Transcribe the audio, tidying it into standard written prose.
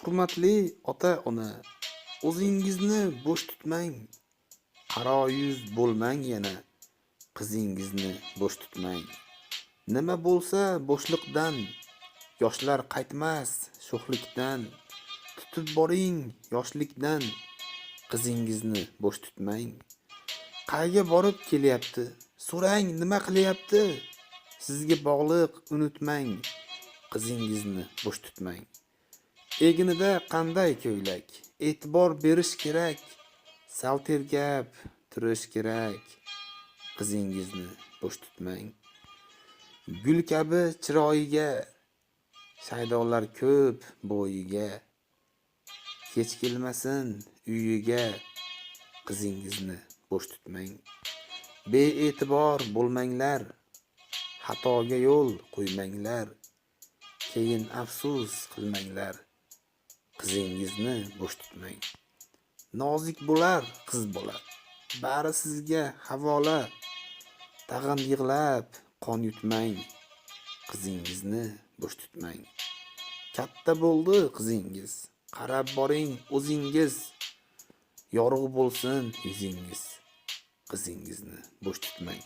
Hurmatli ota-ona, o'zingizni bo'sh tutmang. Qaro yuz bo'lmang yana, qizingizni bo'sh tutmang. Nima bo'lsa bo'shliqdan, yoshlar qaytmas sho'xlikdan. Tutib boring yoshlikdan, qizingizni bo'sh tutmang. Qayga borib kelyapti? So'rang nima qilyapti? Sizga bog'liq unutmang, qizingizni bo'sh tutmang. Egnida qanday ko'ylak? E'tibor berish kerak. Sal tergab turish kerak. Qizingizni bo'sh tutmang. Gul kabi chiroyiga, shaydolar ko'p bo'yiga. Kech kelmasin uyiga, qizingizni bo'sh tutmang. Bee'tibor bo'lmanglar, xatoga yo'l qo'ymanglar. Keyin afsus qilmanglar, qizingizni bo'sh tutmang. Nozik bo'lar qiz bola, bari sizga havola. Tag'in yig'lab qon yutmang, qizingizni bo'sh tutmang. Katta bo'ldi qizingiz, qarab boring o'zingiz. Yorug' bo'lsin yuzingiz, qizingizni bo'sh tutmang.